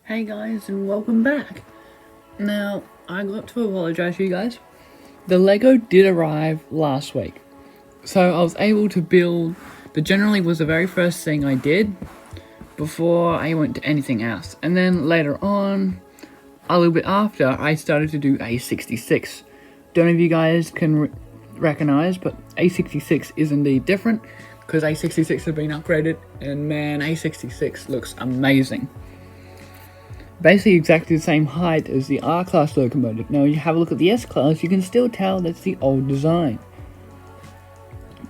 Hey guys, and welcome back. Now, I got to apologise to you guys. The Lego did arrive last week. So I was able to build, the generally was the very first thing I did before I went to anything else. And then later on, a little bit after, I started to do A66. Don't know if you guys can recognise, but A66 is indeed different because A66 has been upgraded, and man, A66 looks amazing. Basically exactly the same height as the R-Class locomotive. Now, you have a look at the S-Class, you can still tell that's the old design.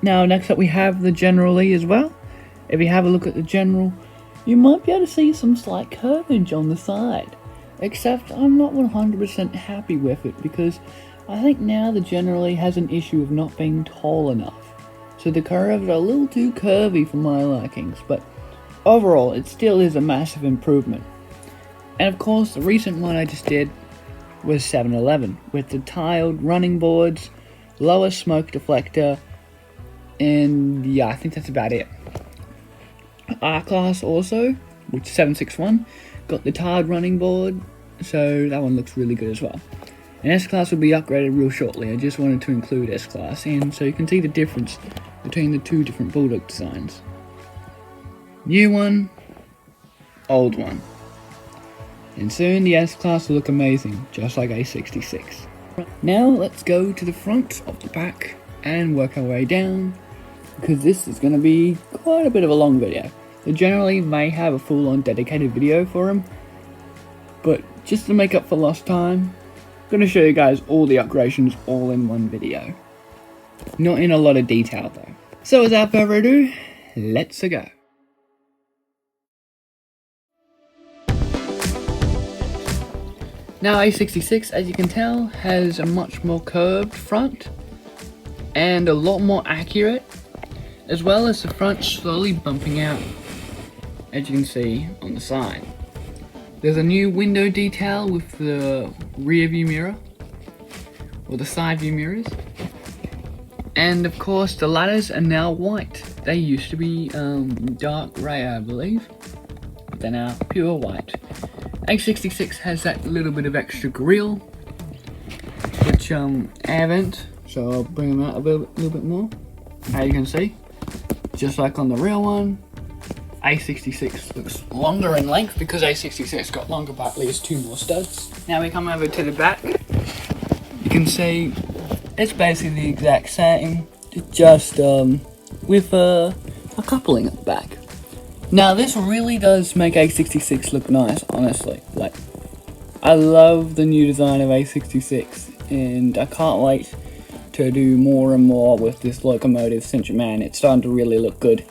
Now, next up we have the General E as well. If you have a look at the General, you might be able to see some slight curvage on the side. Except, I'm not 100% happy with it, because I think now the General E has an issue of not being tall enough. So the curves are a little too curvy for my likings, but overall, it still is a massive improvement. And of course, the recent one I just did was 7-Eleven, with the tiled running boards, lower smoke deflector, and yeah, I think that's about it. R-Class also, which is 761, got the tiled running board, so that one looks really good as well. And S-Class will be upgraded real shortly. I just wanted to include S-Class in so you can see the difference between the two different Bulldog designs. New one, old one. And soon the S-Class will look amazing, just like A66. Now let's go to the front of the pack and work our way down, because this is going to be quite a bit of a long video. I generally may have a full-on dedicated video for him, but just to make up for lost time, I'm going to show you guys all the upgradations all in one video. Not in a lot of detail though. So without further ado, let's go. Now A66, as you can tell, has a much more curved front and a lot more accurate, as well as the front slowly bumping out, as you can see on the side. There's a new window detail with the rear view mirror, or the side view mirrors, and of course the ladders are now white. They used to be dark grey, I believe, but they're now pure white. A66 has that little bit of extra grille, which air vent, so I'll bring them out a little bit more. As you can see, just like on the real one, A66 looks longer in length because A66 got longer but leaves two more studs. Now we come over to the back. You can see it's basically the exact same, just with a coupling at the back. Now this really does make A66 look nice, honestly. Like, I love the new design of A66, and I can't wait to do more and more with this locomotive since, man, it's starting to really look good.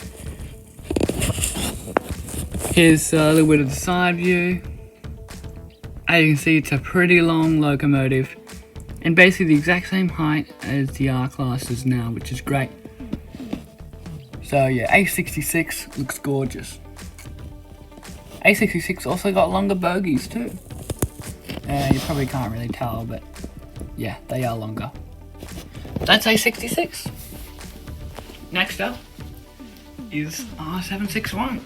Here's a little bit of the side view. As you can see, it's a pretty long locomotive, and basically the exact same height as the R-Class is now, which is great. So yeah, A66 looks gorgeous. A66 also got longer bogies too. You probably can't really tell, but yeah, they are longer. That's A66. Next up is R761.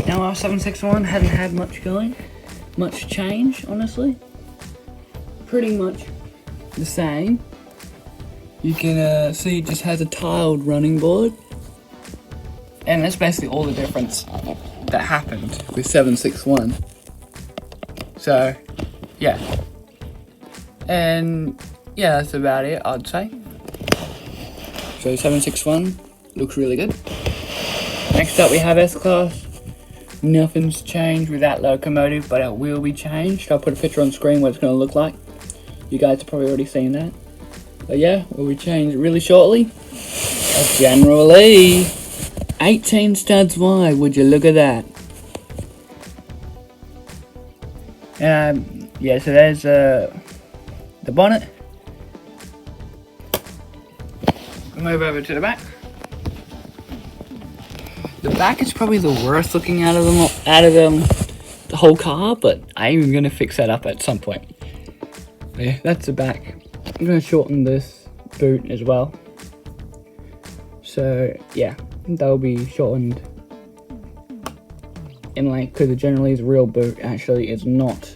Now R761 hasn't had much change, honestly. Pretty much the same. You can see it just has a tiled running board. And that's basically all the difference that happened with 761. So, yeah. And, yeah, that's about it, I'd say. So, 761 looks really good. Next up, we have S-Class. Nothing's changed with that locomotive, but it will be changed. I'll put a picture on screen what it's going to look like. You guys have probably already seen that. But, yeah, will be changed really shortly. Generally 18 studs wide, would you look at that? Yeah, so there's the bonnet. Move over to the back. The back is probably the worst looking out of the whole car, but I'm gonna fix that up at some point. But yeah, that's the back. I'm gonna shorten this boot as well. So yeah, that'll be shortened in length, because the Generally's real boot actually is not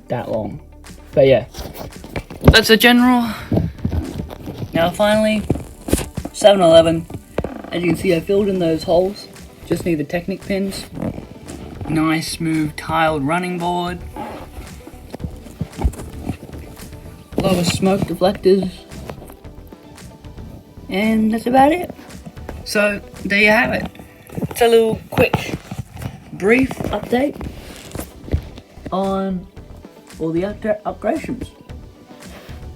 that long. But yeah, that's a General. Now finally, 7-Eleven. As you can see, I filled in those holes. Just need the Technic pins. Nice smooth tiled running board. Lower smoke deflectors. And that's about it. So there you have it. It's a little quick, brief update on all the upgradations.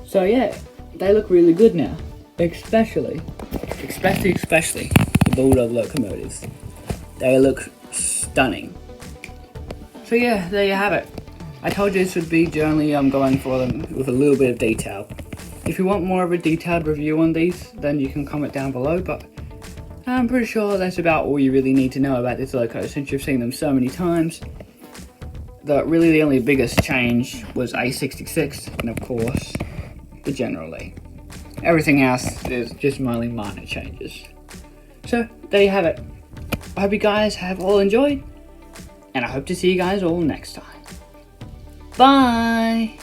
So yeah, they look really good now. Especially the Bulldog locomotives. They look stunning. So yeah, there you have it. I told you this would be generally going for them with a little bit of detail. If you want more of a detailed review on these, then you can comment down below, but I'm pretty sure that's about all you really need to know about this loco since you've seen them so many times. Really the only biggest change was A66 and of course the Generally. Everything else is just mainly minor changes. So there you have it. I hope you guys have all enjoyed, and I hope to see you guys all next time. Bye!